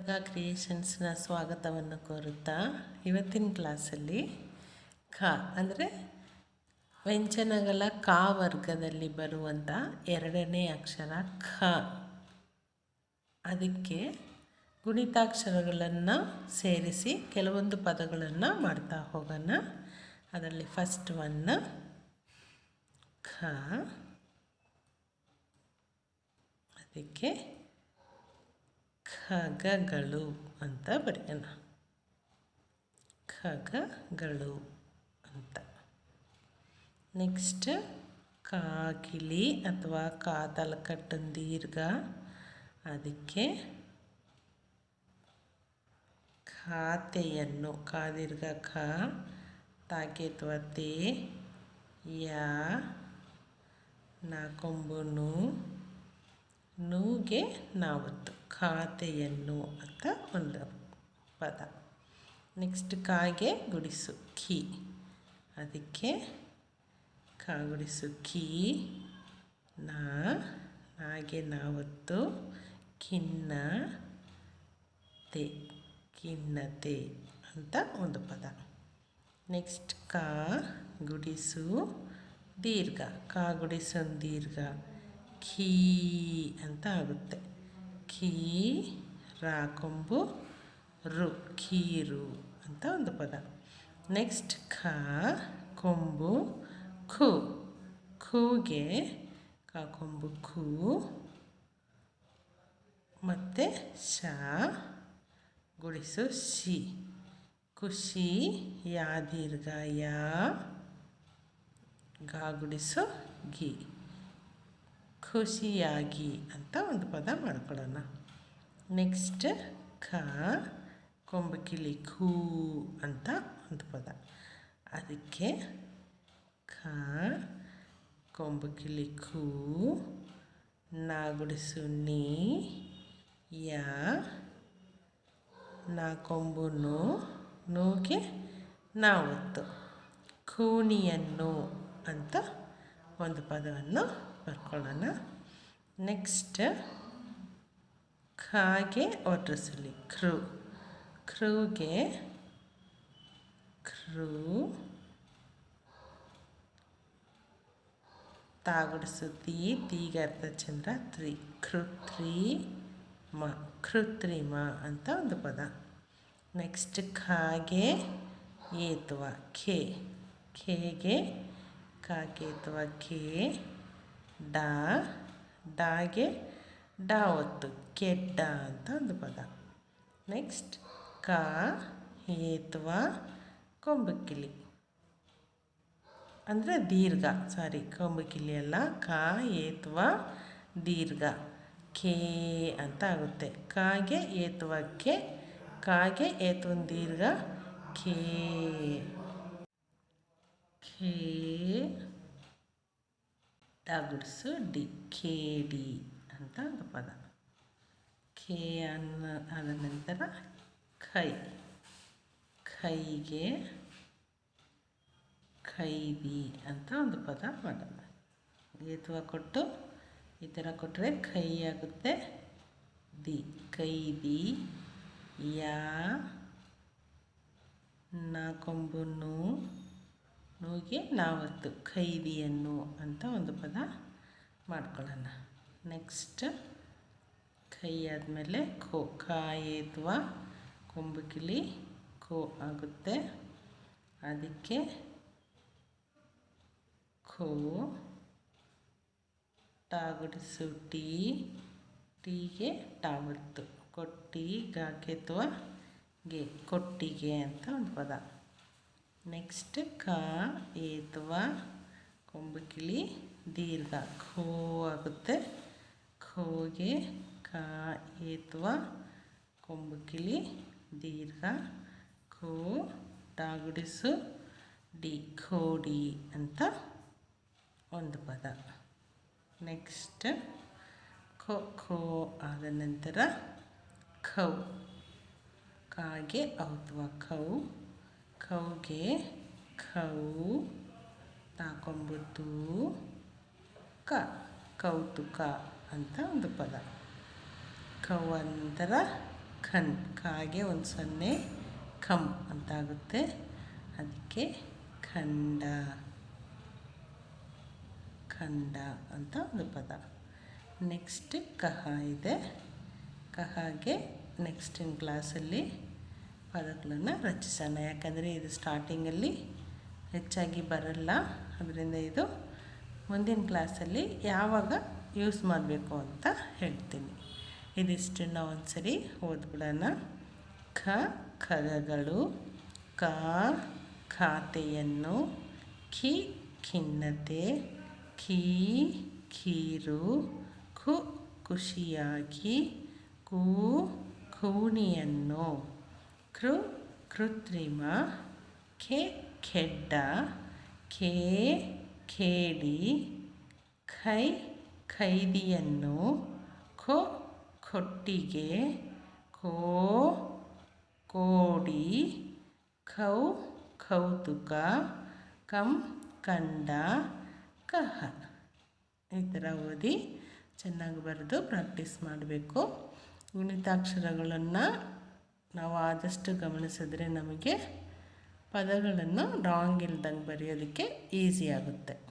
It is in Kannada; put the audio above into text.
ಖಡ್ಗ ಕ್ರಿಯೇಷನ್ಸ್ನ ಸ್ವಾಗತವನ್ನು ಕೋರುತ್ತಾ ಇವತ್ತಿನ ಕ್ಲಾಸಲ್ಲಿ ಖ ಅಂದರೆ ವ್ಯಂಜನಗಳ ಕ ವರ್ಗದಲ್ಲಿ ಬರುವಂಥ ಎರಡನೇ ಅಕ್ಷರ ಖ, ಅದಕ್ಕೆ ಗುಣಿತಾಕ್ಷರಗಳನ್ನು ಸೇರಿಸಿ ಕೆಲವೊಂದು ಪದಗಳನ್ನು ಮಾಡ್ತಾ ಹೋಗೋಣ. ಅದರಲ್ಲಿ ಫಸ್ಟ್ ಒನ್ ಖ, ಅದಕ್ಕೆ ಖಗಗಳು ಅಂತ ಬರೆಯೋಣ. ಖಗಗಳು ಅಂತ. ನೆಕ್ಸ್ಟ್ ಕಾಗಿಲಿ ಅಥವಾ ಕಾತಲಕಟ್ಟನ್ ದೀರ್ಘ, ಅದಕ್ಕೆ ಖಾತೆಯನ್ನು ಕಾದೀರ್ಘ ಖ, ತಾಕೆ ಅಥವಾ ತೇ, ಯಾ, ನಾಕೊಂಬು ನು, ನೂಗೆ ನಾವತ್ತು, ಖಾತೆಯನ್ನು ಅಂತ ಒಂದು ಪದ. ನೆಕ್ಸ್ಟ್ ಕಾಗೆ ಗುಡಿಸು ಖಿ, ಅದಕ್ಕೆ ಖ ಗುಡಿಸು ಖಿ, ನಾಗೆ ನಾವತ್ತು, ಖಿನ್ನ ತೆ, ಖಿನ್ನತೆ ಅಂತ ಒಂದು ಪದ. ನೆಕ್ಸ್ಟ್ ಕ ಗುಡಿಸು ದೀರ್ಘ, ಕ ಗುಡಿಸು ದೀರ್ಘ ಖೀ ಅಂತ ಆಗುತ್ತೆ. ಖೀ ರಾಕೊಂಬು ರು, ಖೀರು ಅಂತ ಒಂದು ಪದ. ನೆಕ್ಸ್ಟ್ ಖ ಕೊಂಬು ಖು, ಖೂಗೆ ಕಾಕೊಂಬು ಖೂ, ಮತ್ತು ಶ ಗುಡಿಸು ಶಿ, ಖುಷಿ, ಯಾ ದೀರ್ಘ ಯಾ, ಗಾ ಗುಡಿಸು ಗಿ, ಖುಷಿಯಾಗಿ ಅಂತ ಒಂದು ಪದ ಮಾಡ್ಕೊಳ್ಳೋಣ. ನೆಕ್ಸ್ಟ್ ಖ ಕೊಂಬು ಕಿಳಿ ಖೂ ಅಂತ ಒಂದು ಪದ, ಅದಕ್ಕೆ ಖ ಕೊಂಬು ಕಿಳಿ ಖೂ, ನಾ ಗುಡಿಸು ನೀ, ಯಾ, ನಾ ಕೊಂಬು ನು, ನೂಗೆ ನಾವತ್ತು, ಖೂನಿಯನ್ನು ಅಂತ ಒಂದು ಪದವನ್ನು ಬರ್ಕೊಳ್ಳೋಣ. ನೆಕ್ಸ್ಟ್ ಖಾಗೆ ಒಟ್ರಸಲಿ ಕ್ರೂ, ಕ್ರೂಗೆ ಕ್ರೂ, ತಾಗುಡಿಸು ತೀ, ತೀಗೆ ಅರ್ಥ ಚಂದ್ರ ತ್ರಿ, ಕೃತ್ರಿಮ, ಕೃತ್ರಿಮ ಅಂತ ಒಂದು ಪದ. ನೆಕ್ಸ್ಟ್ ಖಾಗೆ ಏತ್ವ ಖೇ, ಖೇಗೆ ಕಾಕೇತ್ವ ಖೇ, ಡಾ, ಡಾಗೆ ಡಾವತ್ತು, ಕೆಡ್ಡ ಅಂತ ಒಂದು ಪದ. ನೆಕ್ಸ್ಟ್ ಕ ಏತ್ವ ಕೊಂಬುಕಿಲಿ ಅಂದರೆ ದೀರ್ಘ, ಕೊಂಬುಕಿಲಿ ಅಲ್ಲ, ಕ ಏತ್ವ ದೀರ್ಘ ಖೇ ಅಂತ ಆಗುತ್ತೆ. ಕಾಗೆ ಏತ್ವಕ್ಕೆ, ಕಾಗೆ ಏತ್ವನ್ ದೀರ್ಘ ಖೇ, ಖೇ ಗುಡಿಸು ಡಿ, ಖೇಡಿ ಅಂತ ಒಂದು ಪದ. ಖೇ ಆದ ನಂತರ ಖೈ, ಖೈಗೆ ಖೈದಿ ಅಂತ ಒಂದು ಪದ ಮಾಡೋಣ. ಏತ್ವ ಕೊಟ್ಟು ಈ ಥರ ಕೊಟ್ಟರೆ ಖೈ ಆಗುತ್ತೆ, ದಿ ಖೈದಿ, ಯಾ, ನಾಕೊಂಬು ನು, ನೂಗೆ ನಾವತ್ತು, ಖೈದಿಯನ್ನು ಅಂತ ಒಂದು ಪದ ಮಾಡ್ಕೊಳ್ಳೋಣ. ನೆಕ್ಸ್ಟ್ ಖೈ ಆದಮೇಲೆ ಖೋ, ಖ ಏತ್ವ ಕೊಂಬು ಕಿಲಿ ಖೋ ಆಗುತ್ತೆ, ಅದಕ್ಕೆ ಖೋ, ಟಾ ಗುಡಿಸು ಟೀ, ಟೀಗೆ ಟಾವತ್ತು, ಕೊಟ್ಟಿ ಗಾಕೆತ್ವ ಗೆ, ಕೊಟ್ಟಿಗೆ ಅಂತ ಒಂದು ಪದ. ನೆಕ್ಸ್ಟ್ ಕ ಏತ್ವ ಕೊಂಬು ಕಿಳಿ ದೀರ್ಘ ಖೋ ಆಗುತ್ತೆ, ಖೋಗೆ ಕ ಏತ್ವ ಕೊಂಬು ಕಿಳಿ ದೀರ್ಘ ಖೋ, ಟಾ ಗುಡಿಸು ಡಿ, ಖೋಡಿ ಅಂತ ಒಂದು ಪದ. ನೆಕ್ಸ್ಟ್ ಖೋ ಆದ ನಂತರ ಖೌ, ಕಾಗೆ ಔತ್ವ ಖೌ, ಖೌಗೆ ಖೌ, ತಾಕೊಂಬುತ್ತು ಕ, ಕೌತುಕ ಅಂತ ಒಂದು ಪದ. ಕೌ ನಂತರ ಖನ್, ಕಾಗೆ ಒಂದು ಸೊನ್ನೆ ಖಮ್ ಅಂತಾಗುತ್ತೆ, ಅದಕ್ಕೆ ಖಂಡ, ಖಂಡ ಅಂತ ಒಂದು ಪದ. ನೆಕ್ಸ್ಟ್ ಕಹ ಇದೆ. ಕಹಗೆ ನೆಕ್ಸ್ಟಿನ ಕ್ಲಾಸಲ್ಲಿ ಪದಗಳನ್ನು ರಚಿಸೋಣ. ಯಾಕಂದರೆ ಇದು ಸ್ಟಾರ್ಟಿಂಗಲ್ಲಿ ಹೆಚ್ಚಾಗಿ ಬರಲ್ಲ, ಅದರಿಂದ ಇದು ಮುಂದಿನ ಕ್ಲಾಸಲ್ಲಿ ಯಾವಾಗ ಯೂಸ್ ಮಾಡಬೇಕು ಅಂತ ಹೇಳ್ತೀನಿ. ಇದಿಷ್ಟನ್ನು ಒಂದು ಸರಿ ಓದ್ಬಿಡೋಣ. ಖ ಖಗಗಳು, ಕ ಖಾತೆಯನ್ನು, ಖಿ ಖಿನ್ನತೆ, ಖೀ ಖೀರು, ಖು ಖುಷಿಯಾಗಿ, ಕು ಖೂನಿಯನ್ನು, ಕೃ ಕೃತ್ರಿಮ, ಖೆ ಖೆಡ್ಡ, ಖೇ ಖೇಡಿ, ಖೈ ಖೈದಿಯನ್ನು, ಖೊ ಖೊಟ್ಟಿಗೆ, ಕೋ ಕೋಡಿ, ಖೌ ಕೌತುಕ, ಕಂ ಕಂಡ, ಕಹ. ಈ ಥರ ಓದಿ ಚೆನ್ನಾಗಿ ಬರೆದು ಪ್ರಾಕ್ಟೀಸ್ ಮಾಡಬೇಕು. ಗುಣಿತಾಕ್ಷರಗಳನ್ನು ನಾವು ಆದಷ್ಟು ಗಮನಿಸಿದ್ರೆ ನಮಗೆ ಪದಗಳನ್ನು ರಾಂಗ್ ಇಲ್ದಂಗೆ ಬರೆಯೋದಕ್ಕೆ ಈಸಿ ಆಗುತ್ತೆ.